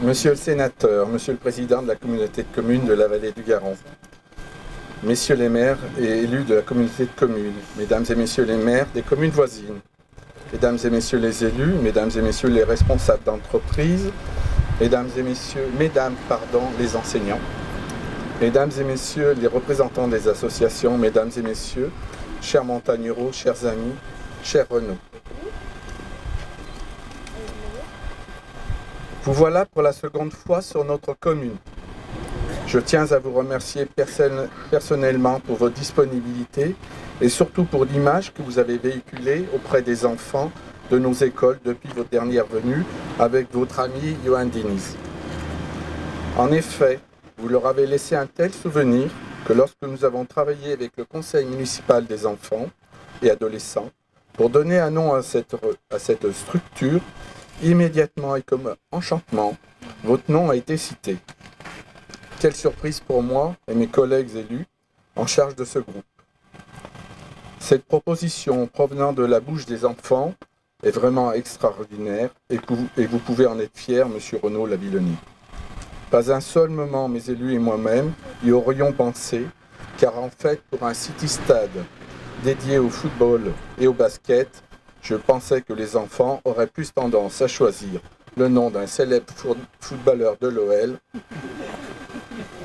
Monsieur le sénateur, Monsieur le président de la communauté de communes de la vallée du Garon, Messieurs les maires et élus de la communauté de communes, Mesdames et Messieurs les maires des communes voisines, Mesdames et Messieurs les élus, Mesdames et Messieurs les responsables d'entreprise, Mesdames, les enseignants, Mesdames et Messieurs les représentants des associations, Mesdames et Messieurs, chers montagneros, chers amis, cher Renaud. Vous voilà pour la seconde fois sur notre commune. Je tiens à vous remercier personnellement pour votre disponibilité et surtout pour l'image que vous avez véhiculée auprès des enfants de nos écoles depuis votre dernière venue avec votre ami Johan Diniz. En effet, vous leur avez laissé un tel souvenir que lorsque nous avons travaillé avec le conseil municipal des enfants et adolescents pour donner un nom à cette structure, immédiatement et comme enchantement, votre nom a été cité. Quelle surprise pour moi et mes collègues élus en charge de ce groupe. Cette proposition provenant de la bouche des enfants est vraiment extraordinaire et vous pouvez en être fier, Monsieur Renaud Lavillenie. Pas un seul moment, mes élus et moi-même y aurions pensé, car en fait, pour un city-stade dédié au football et au basket, je pensais que les enfants auraient plus tendance à choisir le nom d'un célèbre footballeur de l'OL,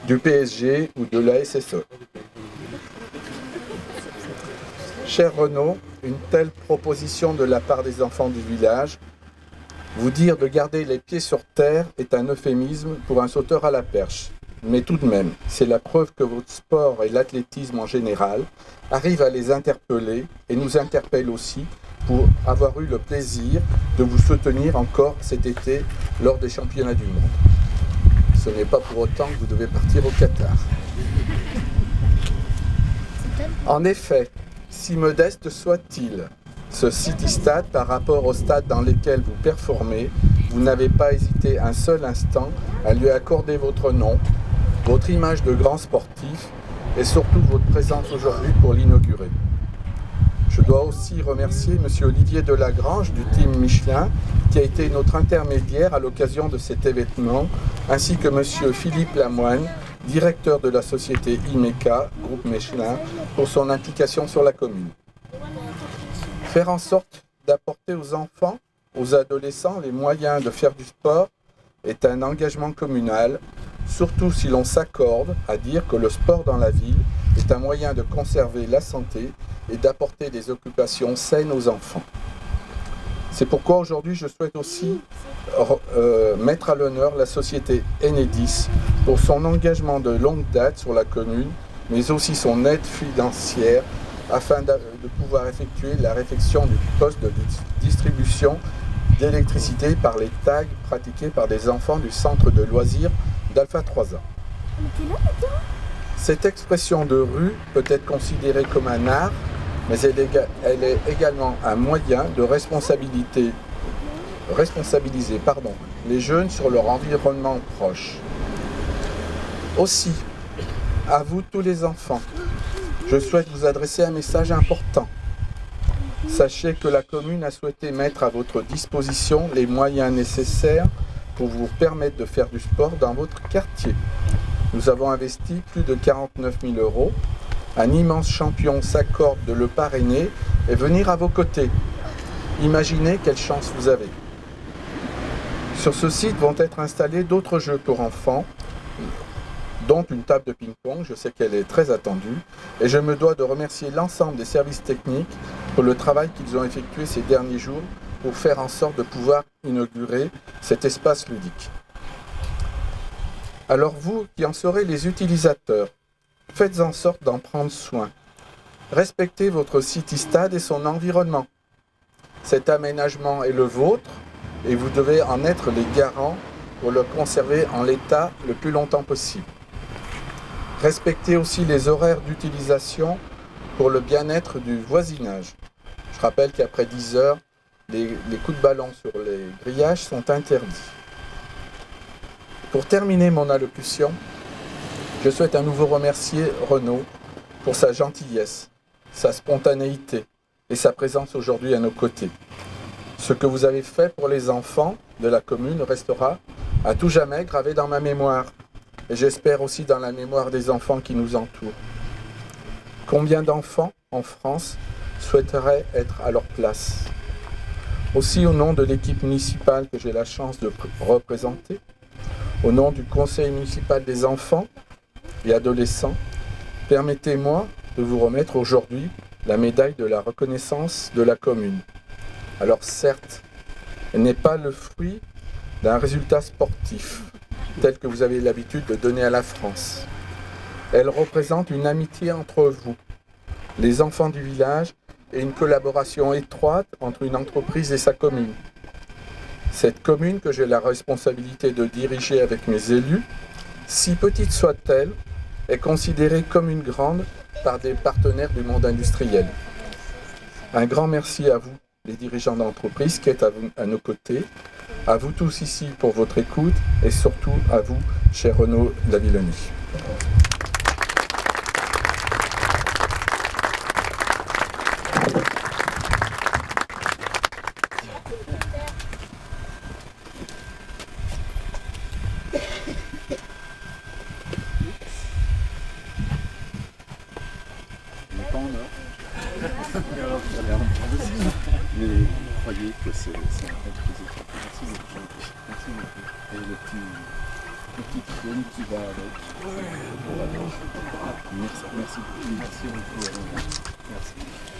du PSG ou de la SSE. Cher Renaud, une telle proposition de la part des enfants du village, vous dire de garder les pieds sur terre est un euphémisme pour un sauteur à la perche. Mais tout de même, c'est la preuve que votre sport et l'athlétisme en général arrivent à les interpeller et nous interpellent aussi pour avoir eu le plaisir de vous soutenir encore cet été lors des championnats du monde. Ce n'est pas pour autant que vous devez partir au Qatar. En effet, si modeste soit-il, ce city-stade par rapport au stade dans lequel vous performez, vous n'avez pas hésité un seul instant à lui accorder votre nom, votre image de grand sportif et surtout votre présence aujourd'hui pour l'inaugurer. Je dois aussi remercier M. Olivier Delagrange du team Michelin qui a été notre intermédiaire à l'occasion de cet événement, ainsi que M. Philippe Lamoine, directeur de la société IMECA, groupe Michelin, pour son implication sur la commune. Faire en sorte d'apporter aux enfants, aux adolescents, les moyens de faire du sport est un engagement communal, surtout si l'on s'accorde à dire que le sport dans la ville est un moyen de conserver la santé et d'apporter des occupations saines aux enfants. C'est pourquoi aujourd'hui je souhaite aussi mettre à l'honneur la société Enedis pour son engagement de longue date sur la commune, mais aussi son aide financière afin de pouvoir effectuer la réfection du poste de distribution d'électricité par les tags pratiqués par des enfants du centre de loisirs d'Alpha 3A. Cette expression de rue peut être considérée comme un art, mais elle est également un moyen de responsabiliser les jeunes sur leur environnement proche. Aussi, à vous tous les enfants, je souhaite vous adresser un message important. Sachez que la commune a souhaité mettre à votre disposition les moyens nécessaires pour vous permettre de faire du sport dans votre quartier. Nous avons investi plus de 49 000 €. Un immense champion s'accorde de le parrainer et venir à vos côtés. Imaginez quelle chance vous avez. Sur ce site vont être installés d'autres jeux pour enfants, dont une table de ping-pong, je sais qu'elle est très attendue, et je me dois de remercier l'ensemble des services techniques pour le travail qu'ils ont effectué ces derniers jours pour faire en sorte de pouvoir inaugurer cet espace ludique. Alors vous qui en serez les utilisateurs, faites en sorte d'en prendre soin. Respectez votre city-stade et son environnement. Cet aménagement est le vôtre et vous devez en être les garants pour le conserver en l'état le plus longtemps possible. Respectez aussi les horaires d'utilisation pour le bien-être du voisinage. Je rappelle qu'après 10 heures, les coups de ballon sur les grillages sont interdits. Pour terminer mon allocution, je souhaite à nouveau remercier Renaud pour sa gentillesse, sa spontanéité et sa présence aujourd'hui à nos côtés. Ce que vous avez fait pour les enfants de la commune restera à tout jamais gravé dans ma mémoire, et j'espère aussi dans la mémoire des enfants qui nous entourent. Combien d'enfants en France souhaiteraient être à leur place? Aussi, au nom de l'équipe municipale que j'ai la chance de représenter, au nom du Conseil municipal des enfants et adolescents, permettez-moi de vous remettre aujourd'hui la médaille de la reconnaissance de la commune. Alors certes, elle n'est pas le fruit d'un résultat sportif, tel que vous avez l'habitude de donner à la France. Elle représente une amitié entre vous, les enfants du village, et une collaboration étroite entre une entreprise et sa commune. Cette commune que j'ai la responsabilité de diriger avec mes élus, si petite soit-elle, est considérée comme une grande par des partenaires du monde industriel. Un grand merci à vous, les dirigeants d'entreprise qui êtes à nos côtés, à vous tous ici pour votre écoute et surtout à vous, cher Renaud Lavillenie. Mais croyez que c'est un peu plus étroit. Merci beaucoup. Merci beaucoup. Et le petit film qui va avec. Merci beaucoup. Merci beaucoup. Merci.